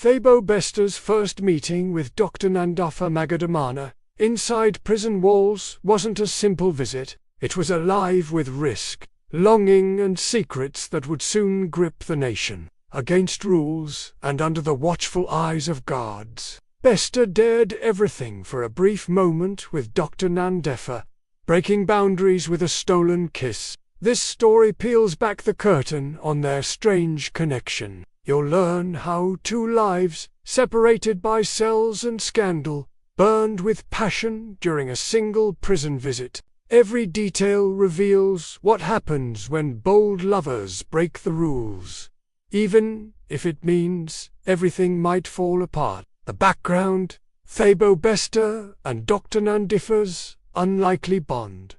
Thabo Bester's first meeting with Dr. Nandipha Magudumana inside prison walls wasn't a simple visit. It was alive with risk, longing and secrets that would soon grip the nation. Against rules and under the watchful eyes of guards, Bester dared everything for a brief moment with Dr. Nandipha, breaking boundaries with a stolen kiss. This story peels back the curtain on their strange connection. You'll learn how two lives, separated by cells and scandal, burned with passion during a single prison visit. Every detail reveals what happens when bold lovers break the rules, even if it means everything might fall apart. The background: Thabo Bester and Dr. Nandipha's unlikely bond.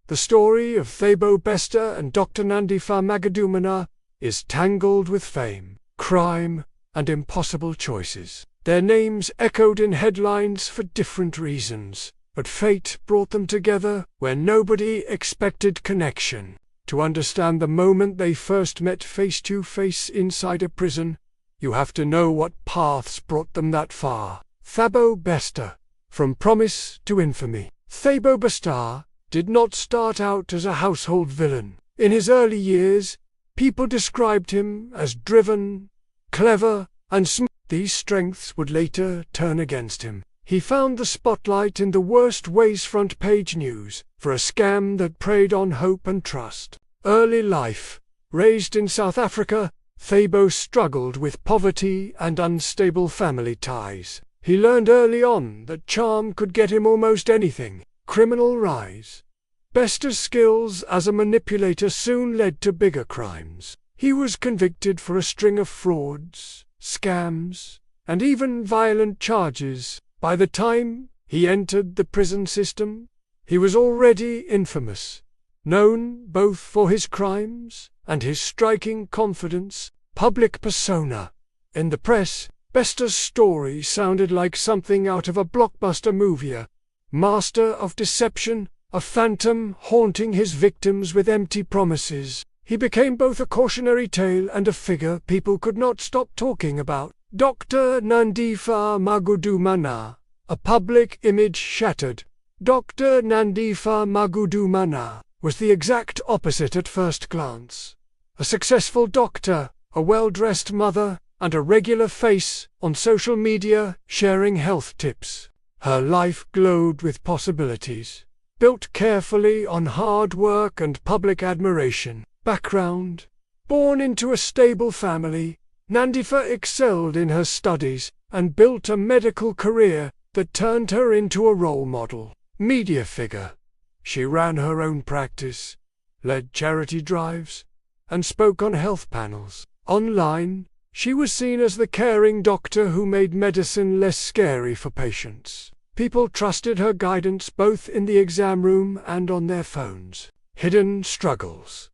The story of Thabo Bester and Dr. Nandipha Magudumana is tangled with fame, crime, and impossible choices. Their names echoed in headlines for different reasons, but fate brought them together where nobody expected connection. To understand the moment they first met face to face inside a prison, you have to know what paths brought them that far. Thabo Bester. From promise to infamy. Thabo Bester did not start out as a household villain. In his early years, people described him as driven, clever, and smart. These strengths would later turn against him. He found the spotlight in the worst ways: front-page news, for a scam that preyed on hope and trust. Early life. Raised in South Africa, Thabo struggled with poverty and unstable family ties. He learned early on that charm could get him almost anything. Criminal rise. Bester's skills as a manipulator soon led to bigger crimes. He was convicted for a string of frauds, scams, and even violent charges. By the time he entered the prison system, he was already infamous, known both for his crimes and his striking confidence. Public persona. In the press, Bester's story sounded like something out of a blockbuster movie. A master of deception, a phantom haunting his victims with empty promises. He became both a cautionary tale and a figure people could not stop talking about. Dr. Nandipha Magudumana. A public image shattered. Dr. Nandipha Magudumana was the exact opposite at first glance. A successful doctor, a well-dressed mother, and a regular face on social media sharing health tips. Her life glowed with possibilities, built carefully on hard work and public admiration. Background: born into a stable family, Nandipha excelled in her studies and built a medical career that turned her into a role model. Media figure: she ran her own practice, led charity drives, and spoke on health panels. Online, she was seen as the caring doctor who made medicine less scary for patients. People trusted her guidance both in the exam room and on their phones. Hidden struggles.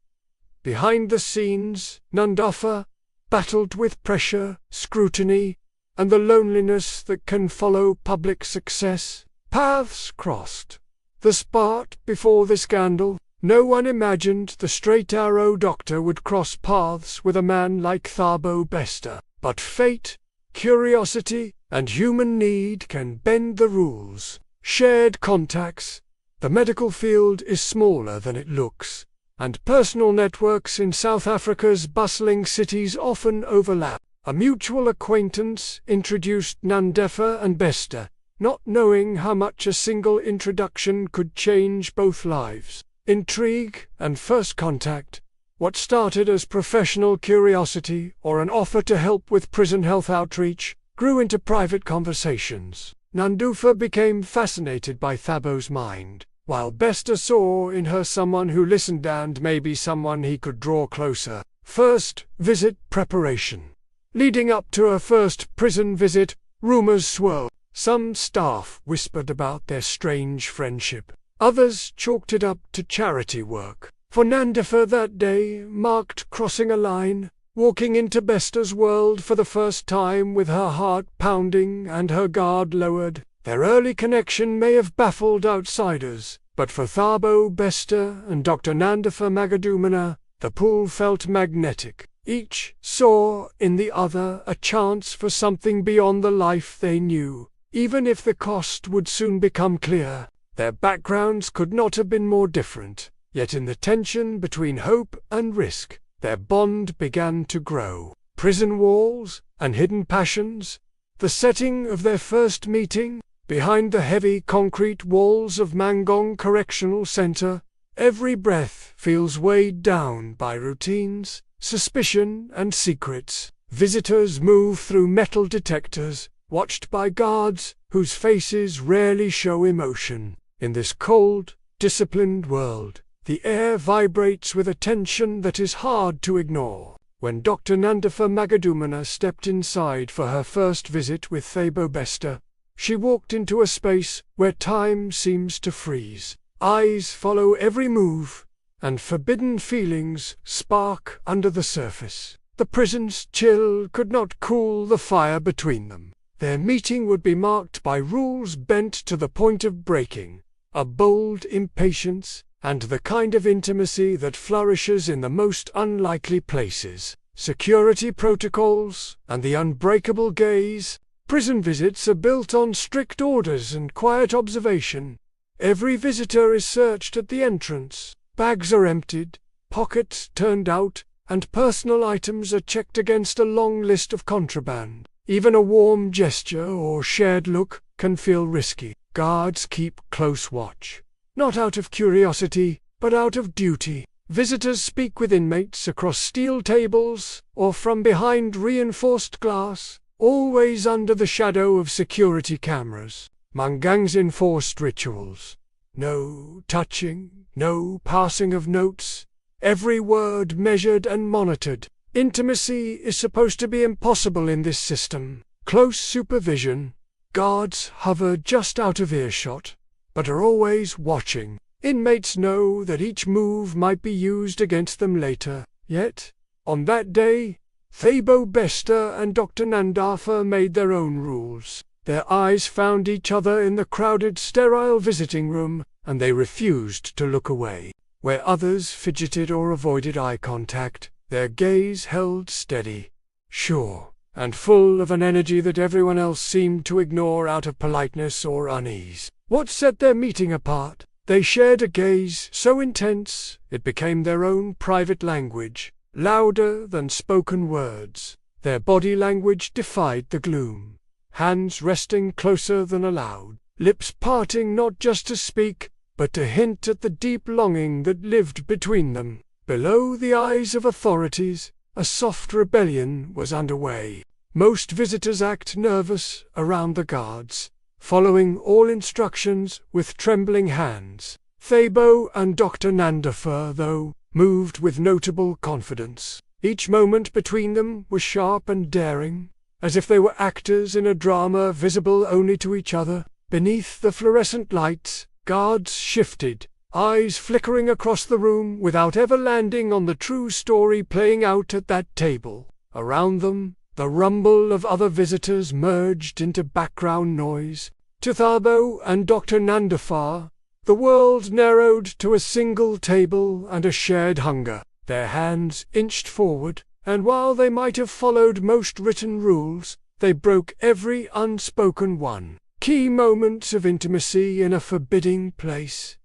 Behind the scenes, Nandipha battled with pressure, scrutiny, and the loneliness that can follow public success. Paths crossed. The spot before the scandal. No one imagined the straight-arrow doctor would cross paths with a man like Thabo Bester. But fate, curiosity, and human need can bend the rules. Shared contacts. The medical field is smaller than it looks, and personal networks in South Africa's bustling cities often overlap. A mutual acquaintance introduced Nandipha and Bester, not knowing how much a single introduction could change both lives. Intrigue and first contact. What started as professional curiosity or an offer to help with prison health outreach grew into private conversations. Nandipha became fascinated by Thabo's mind, while Bester saw in her someone who listened and maybe someone he could draw closer. First visit preparation. Leading up to her first prison visit, rumors swirled. Some staff whispered about their strange friendship. Others chalked it up to charity work. For Nandipha, that day marked crossing a line, walking into Bester's world for the first time with her heart pounding and her guard lowered. Their early connection may have baffled outsiders, but for Thabo Bester and Dr. Nandipha Magudumana, the pull felt magnetic. Each saw in the other a chance for something beyond the life they knew, even if the cost would soon become clear. Their backgrounds could not have been more different, yet in the tension between hope and risk, their bond began to grow. Prison walls and hidden passions, the setting of their first meeting, behind the heavy concrete walls of Mangaung Correctional Center, every breath feels weighed down by routines, suspicion, and secrets. Visitors move through metal detectors, watched by guards whose faces rarely show emotion. In this cold, disciplined world, the air vibrates with a tension that is hard to ignore. When Dr. Nandipha Magudumana stepped inside for her first visit with Thabo Bester, she walked into a space where time seems to freeze. Eyes follow every move, and forbidden feelings spark under the surface. The prison's chill could not cool the fire between them. Their meeting would be marked by rules bent to the point of breaking, a bold impatience, and the kind of intimacy that flourishes in the most unlikely places. Security protocols and the unbreakable gaze. Prison visits are built on strict orders and quiet observation. Every visitor is searched at the entrance. Bags are emptied, pockets turned out, and personal items are checked against a long list of contraband. Even a warm gesture or shared look can feel risky. Guards keep close watch, not out of curiosity, but out of duty. Visitors speak with inmates across steel tables or from behind reinforced glass, always under the shadow of security cameras. Mangaung's enforced rituals. No touching, no passing of notes, every word measured and monitored. Intimacy is supposed to be impossible in this system. Close supervision. Guards hover just out of earshot, but are always watching. Inmates know that each move might be used against them later. Yet, on that day, Thabo Bester and Dr. Nandipha made their own rules. Their eyes found each other in the crowded, sterile visiting room, and they refused to look away. Where others fidgeted or avoided eye contact, their gaze held steady, sure, and full of an energy that everyone else seemed to ignore out of politeness or unease. What set their meeting apart? They shared a gaze so intense it became their own private language, louder than spoken words. Their body language defied the gloom. Hands resting closer than allowed, lips parting not just to speak, but to hint at the deep longing that lived between them. Below the eyes of authorities, a soft rebellion was underway. Most visitors act nervous around the guards, following all instructions with trembling hands. Thabo and Dr. Nandipha, though, moved with notable confidence. Each moment between them was sharp and daring, as if they were actors in a drama visible only to each other. Beneath the fluorescent lights, guards shifted, eyes flickering across the room without ever landing on the true story playing out at that table. Around them, the rumble of other visitors merged into background noise. To Thabo and Dr. Nandipha, the world narrowed to a single table and a shared hunger. Their hands inched forward, and while they might have followed most written rules, they broke every unspoken one. Key moments of intimacy in a forbidding place.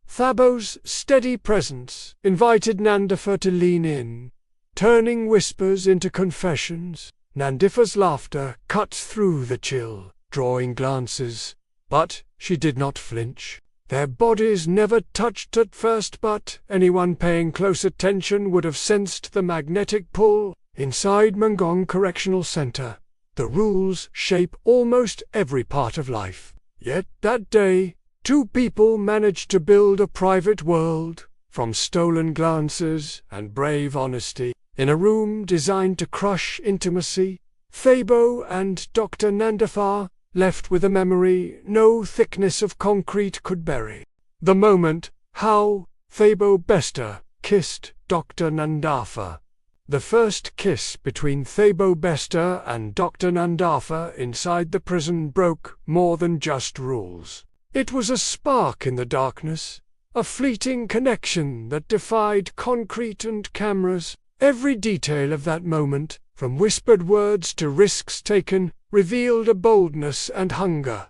Thabo's steady presence invited Nandipha to lean in, turning whispers into confessions. Nandipha's laughter cut through the chill, drawing glances, but she did not flinch. Their bodies never touched at first, but anyone paying close attention would have sensed the magnetic pull. Inside Mangaung Correctional Center, the rules shape almost every part of life. Yet that day, two people managed to build a private world, from stolen glances and brave honesty. In a room designed to crush intimacy, Thabo and Dr. Nandipha left with a memory no thickness of concrete could bury. The moment, how Thabo Bester kissed Dr. Nandipha. The first kiss between Thabo Bester and Dr. Nandipha inside the prison broke more than just rules. It was a spark in the darkness, a fleeting connection that defied concrete and cameras. Every detail of that moment, from whispered words to risks taken, revealed a boldness and hunger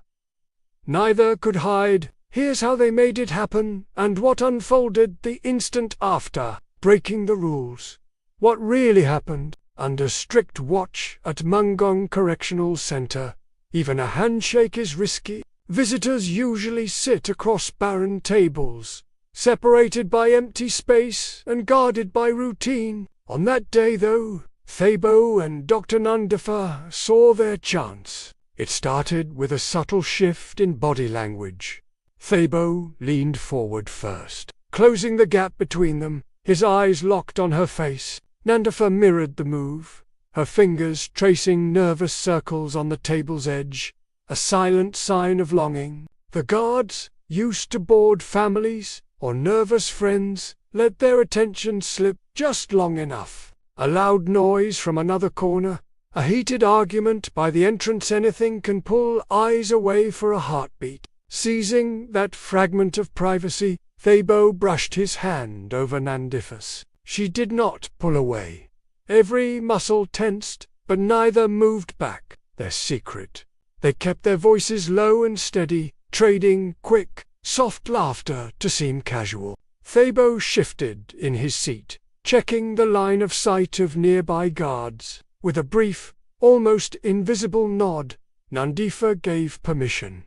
neither could hide. Here's how they made it happen, and what unfolded the instant after. Breaking the rules. What really happened, under strict watch at Mangaung Correctional Center. Even a handshake is risky. Visitors usually sit across barren tables, separated by empty space and guarded by routine. On that day, though, Thabo and Dr. Nandipha saw their chance. It started with a subtle shift in body language. Thabo leaned forward first, closing the gap between them, his eyes locked on her face. Nandipha mirrored the move, her fingers tracing nervous circles on the table's edge, a silent sign of longing. The guards, used to bored families or nervous friends, let their attention slip just long enough. A loud noise from another corner, a heated argument by the entrance. Anything can pull eyes away for a heartbeat. Seizing that fragment of privacy, Thabo brushed his hand over Nandipha's. She did not pull away. Every muscle tensed, but neither moved back. Their secret. They kept their voices low and steady, trading quick, soft laughter to seem casual. Thabo shifted in his seat, checking the line of sight of nearby guards. With a brief, almost invisible nod, Nandipha gave permission.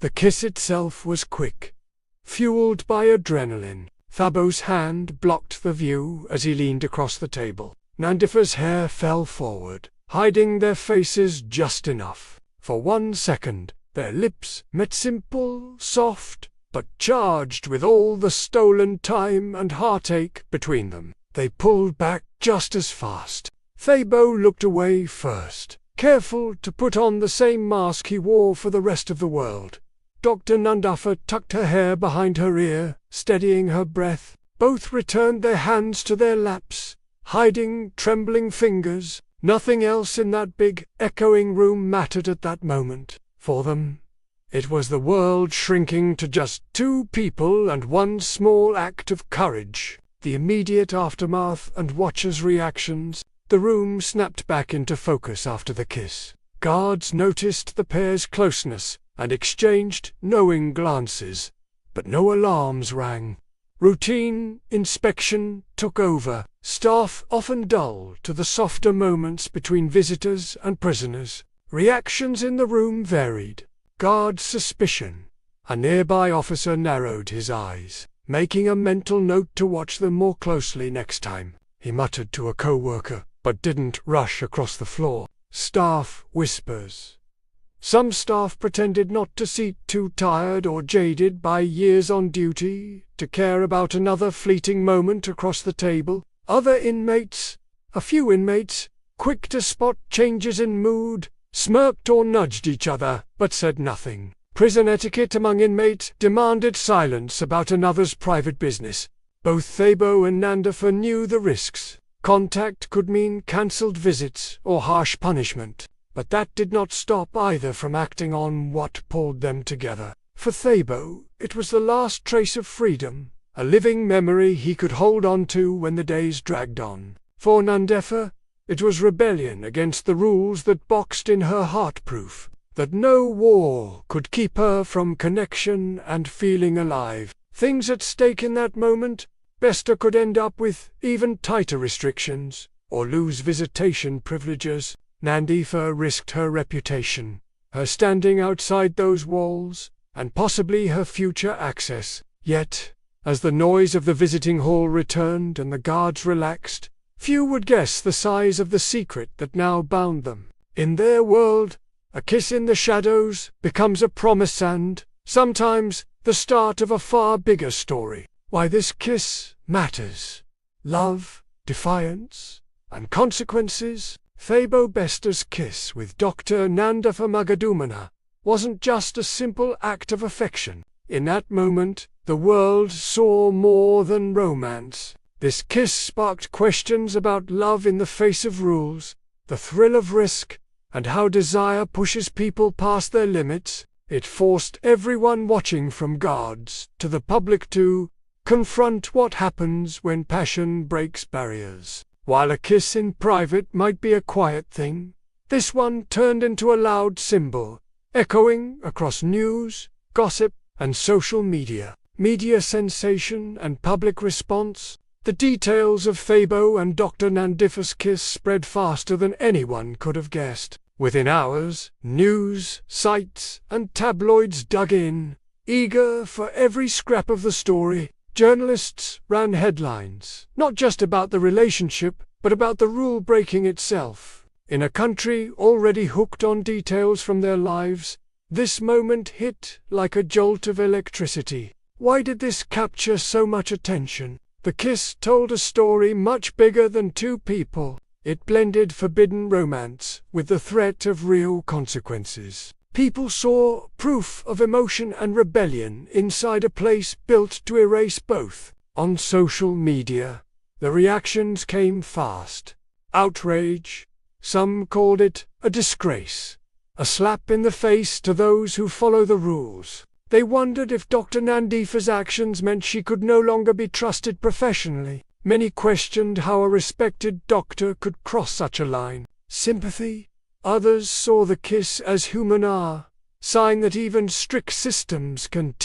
The kiss itself was quick, fueled by adrenaline. Thabo's hand blocked the view as he leaned across the table. Nandipha's hair fell forward, hiding their faces just enough. For 1 second, their lips met, simple, soft, but charged with all the stolen time and heartache between them. They pulled back just as fast. Thabo looked away first, careful to put on the same mask he wore for the rest of the world. Dr. Nandipha tucked her hair behind her ear, steadying her breath. Both returned their hands to their laps, hiding trembling fingers. Nothing else in that big, echoing room mattered at that moment. For them, it was the world shrinking to just 2 people and 1 small act of courage. The immediate aftermath and watchers' reactions. The room snapped back into focus after the kiss. Guards noticed the pair's closeness and exchanged knowing glances, but no alarms rang. Routine inspection took over, staff often dull to the softer moments between visitors and prisoners. Reactions in the room varied. Guards' suspicion. A nearby officer narrowed his eyes, making a mental note to watch them more closely next time. He muttered to a co-worker, but didn't rush across the floor. Staff whispers. Some staff pretended not to seem too tired or jaded by years on duty to care about another fleeting moment across the table. Other inmates, a few inmates, quick to spot changes in mood, smirked or nudged each other, but said nothing. Prison etiquette among inmates demanded silence about another's private business. Both Thabo and Nandipha knew the risks. Contact could mean cancelled visits or harsh punishment. But that did not stop either from acting on what pulled them together. For Thabo, it was the last trace of freedom, a living memory he could hold on to when the days dragged on. For Nandipha, it was rebellion against the rules that boxed in her heart-proof, that no war could keep her from connection and feeling alive. Things at stake in that moment. Bester could end up with even tighter restrictions, or lose visitation privileges. Nandipha risked her reputation, her standing outside those walls, and possibly her future access. Yet, as the noise of the visiting hall returned and the guards relaxed, few would guess the size of the secret that now bound them. In their world, a kiss in the shadows becomes a promise and, sometimes, the start of a far bigger story. Why this kiss matters. Love, defiance, and consequences. Thabo Bester's kiss with Dr. Nandipha Magudumana wasn't just a simple act of affection. In that moment, the world saw more than romance. This kiss sparked questions about love in the face of rules, the thrill of risk, and how desire pushes people past their limits. It forced everyone watching, from guards to the public, to confront what happens when passion breaks barriers. While a kiss in private might be a quiet thing, this one turned into a loud symbol, echoing across news, gossip, and social media. Media sensation and public response. The details of Thabo and Dr. Nandipha's kiss spread faster than anyone could have guessed. Within hours, news, sites, and tabloids dug in, eager for every scrap of the story. Journalists ran headlines, not just about the relationship, but about the rule-breaking itself. In a country already hooked on details from their lives, this moment hit like a jolt of electricity. Why did this capture so much attention? The kiss told a story much bigger than two people. It blended forbidden romance with the threat of real consequences. People saw proof of emotion and rebellion inside a place built to erase both. On social media, the reactions came fast. Outrage. Some called it a disgrace, a slap in the face to those who follow the rules. They wondered if Dr. Nandipha's actions meant she could no longer be trusted professionally. Many questioned how a respected doctor could cross such a line. Sympathy. Others saw the kiss as human sign that even strict systems can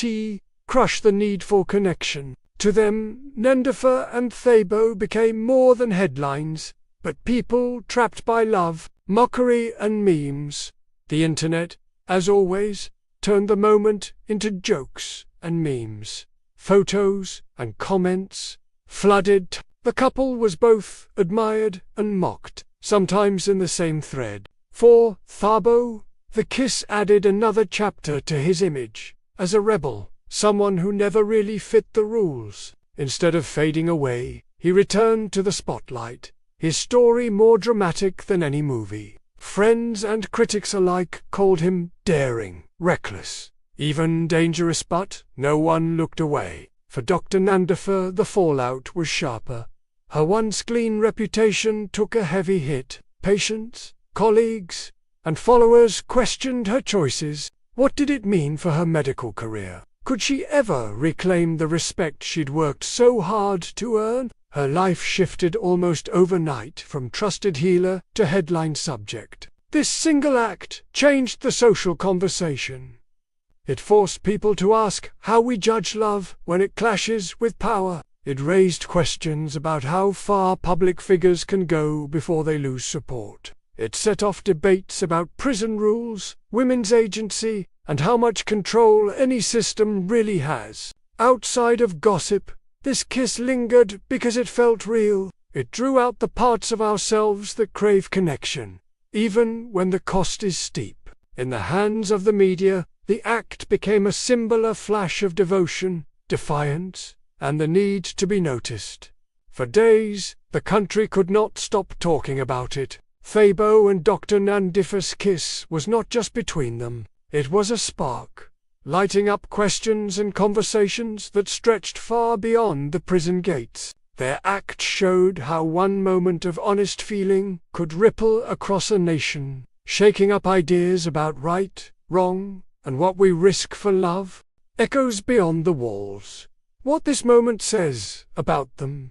crush the need for connection. To them, Nandipha and Thabo became more than headlines, but people trapped by love, mockery, and memes. The internet, as always, turned the moment into jokes and memes. Photos and comments flooded. The couple was both admired and mocked, sometimes in the same thread. For Thabo, the kiss added another chapter to his image, as a rebel, someone who never really fit the rules. Instead of fading away, he returned to the spotlight, his story more dramatic than any movie. Friends and critics alike called him daring, reckless, even dangerous, but no one looked away. For Dr. Nandipha, the fallout was sharper. Her once clean reputation took a heavy hit. Patients, colleagues, and followers questioned her choices. What did it mean for her medical career? Could she ever reclaim the respect she'd worked so hard to earn? Her life shifted almost overnight from trusted healer to headline subject. This single act changed the social conversation. It forced people to ask how we judge love when it clashes with power. It raised questions about how far public figures can go before they lose support. It set off debates about prison rules, women's agency, and how much control any system really has. Outside of gossip, this kiss lingered because it felt real. It drew out the parts of ourselves that crave connection, even when the cost is steep. In the hands of the media, the act became a symbol, a flash of devotion, defiance, and the need to be noticed. For days, the country could not stop talking about it. Thabo and Dr. Nandipha's kiss was not just between them. It was a spark, lighting up questions and conversations that stretched far beyond the prison gates. Their act showed how one moment of honest feeling could ripple across a nation, shaking up ideas about right, wrong, and what we risk for love. Echoes beyond the walls. What this moment says about them.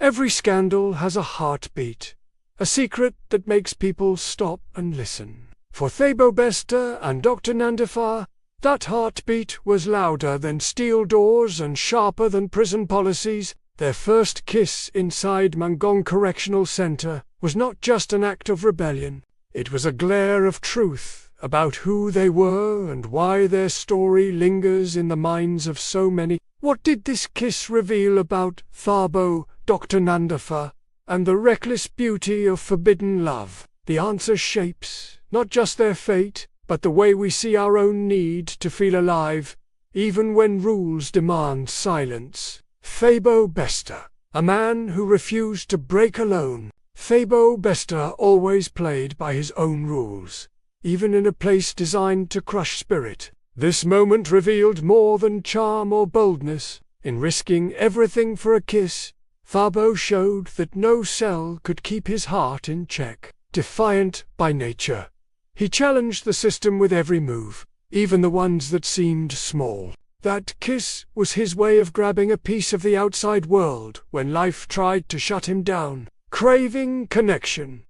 Every scandal has a heartbeat, a secret that makes people stop and listen. For Thabo Bester and Dr. Nandipha, that heartbeat was louder than steel doors and sharper than prison policies. Their first kiss inside Mangaung Correctional Center was not just an act of rebellion. It was a glare of truth about who they were and why their story lingers in the minds of so many. What did this kiss reveal about Thabo, Dr. Nandipha, and the reckless beauty of forbidden love? The answer shapes not just their fate, but the way we see our own need to feel alive, even when rules demand silence. Thabo Bester, a man who refused to break alone. Thabo Bester always played by his own rules, even in a place designed to crush spirit. This moment revealed more than charm or boldness. In risking everything for a kiss, Thabo showed that no cell could keep his heart in check. Defiant by nature, he challenged the system with every move, even the ones that seemed small. That kiss was his way of grabbing a piece of the outside world when life tried to shut him down. craving connection.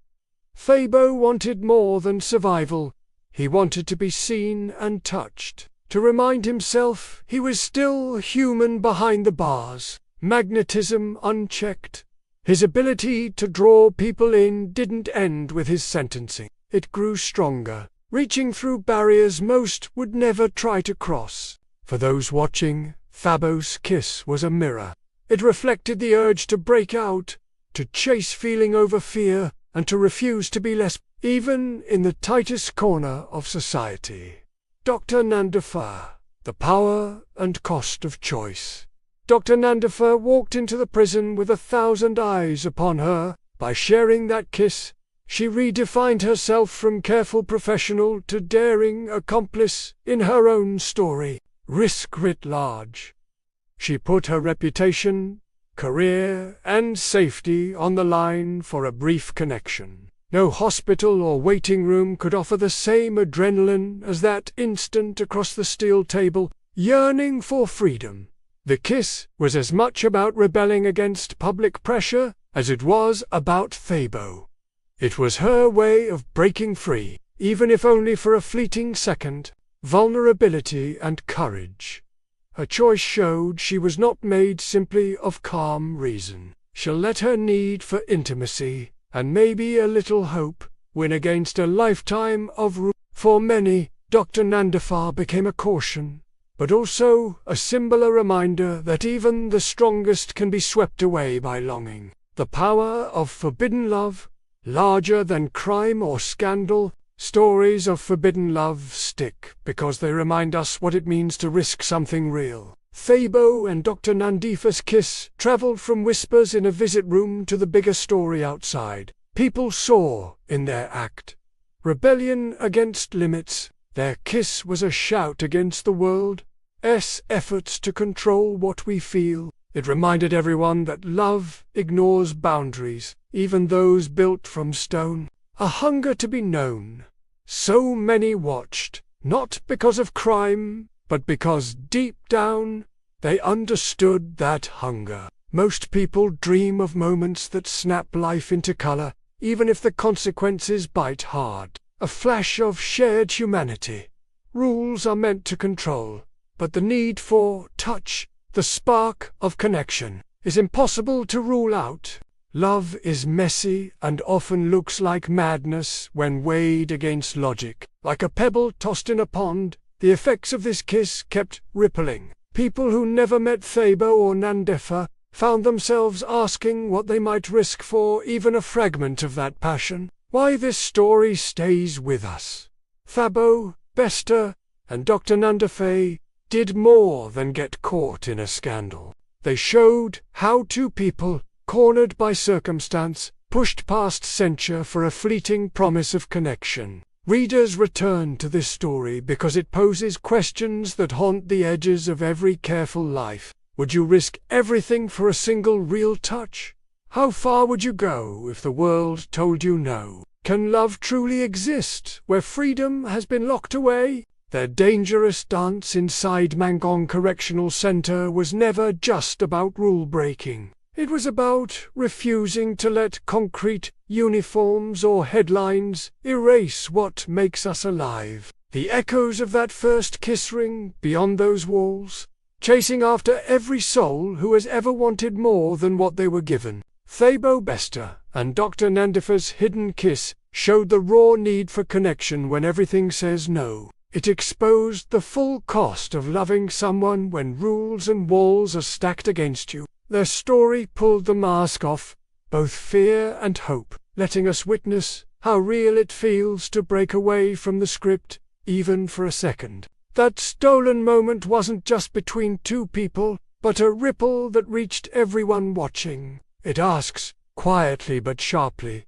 Thabo wanted more than survival. He wanted to be seen and touched, to remind himself he was still human behind the bars, magnetism unchecked. His ability to draw people in didn't end with his sentencing. It grew stronger, reaching through barriers most would never try to cross. For those watching, Thabo's kiss was a mirror. It reflected the urge to break out, to chase feeling over fear, and to refuse to be less, even in the tightest corner of society. Dr. Nandipha, the power and cost of choice. Dr. Nandipha walked into the prison with 1,000 eyes upon her. By sharing that kiss, she redefined herself from careful professional to daring accomplice in her own story. Risk writ large. She put her reputation, career, and safety on the line for a brief connection. No hospital or waiting room could offer the same adrenaline as that instant across the steel table, yearning for freedom. The kiss was as much about rebelling against public pressure as it was about Thabo. It was her way of breaking free, even if only for a fleeting second. Vulnerability and courage. Her choice showed she was not made simply of calm reason. She'll let her need for intimacy, and maybe a little hope, win against a lifetime of rule. For many, Dr. Nandipha became a caution, but also a symbol, a reminder that even the strongest can be swept away by longing. The power of forbidden love, larger than crime or scandal. Stories of forbidden love stick because they remind us what it means to risk something real. Thabo and Dr. Nandipha's kiss traveled from whispers in a visit room to the bigger story outside. People saw, in their act, rebellion against limits. Their kiss was a shout against the world's efforts to control what we feel. It reminded everyone that love ignores boundaries, even those built from stone. A hunger to be known. So many watched, not because of crime, but because deep down, they understood that hunger. Most people dream of moments that snap life into color, even if the consequences bite hard. A flash of shared humanity. Rules are meant to control, but the need for touch, the spark of connection, is impossible to rule out. Love is messy and often looks like madness when weighed against logic. Like a pebble tossed in a pond, the effects of this kiss kept rippling. People who never met Thabo or Nandipha found themselves asking what they might risk for even a fragment of that passion. Why this story stays with us. Thabo Bester and Dr. Nandipha did more than get caught in a scandal. They showed how two people, cornered by circumstance, pushed past censure for a fleeting promise of connection. Readers return to this story because it poses questions that haunt the edges of every careful life. Would you risk everything for a single real touch? How far would you go if the world told you no? Can love truly exist where freedom has been locked away? Their dangerous dance inside Mangaung Correctional Center was never just about rule-breaking. It was about refusing to let concrete uniforms or headlines erase what makes us alive. The echoes of that first kiss ring beyond those walls, chasing after every soul who has ever wanted more than what they were given. Thabo Bester and Dr. Nandipha's hidden kiss showed the raw need for connection when everything says no. It exposed the full cost of loving someone when rules and walls are stacked against you. Their story pulled the mask off, both fear and hope, letting us witness how real it feels to break away from the script, even for a second. That stolen moment wasn't just between two people, but a ripple that reached everyone watching. It asks, quietly but sharply,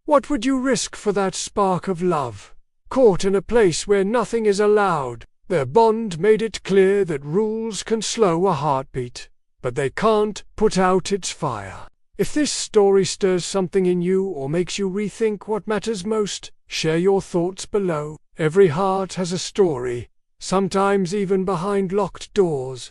what would you risk for that spark of love? Caught in a place where nothing is allowed, their bond made it clear that rules can slow a heartbeat, but they can't put out its fire. If this story stirs something in you or makes you rethink what matters most, share your thoughts below. Every heart has a story, sometimes even behind locked doors.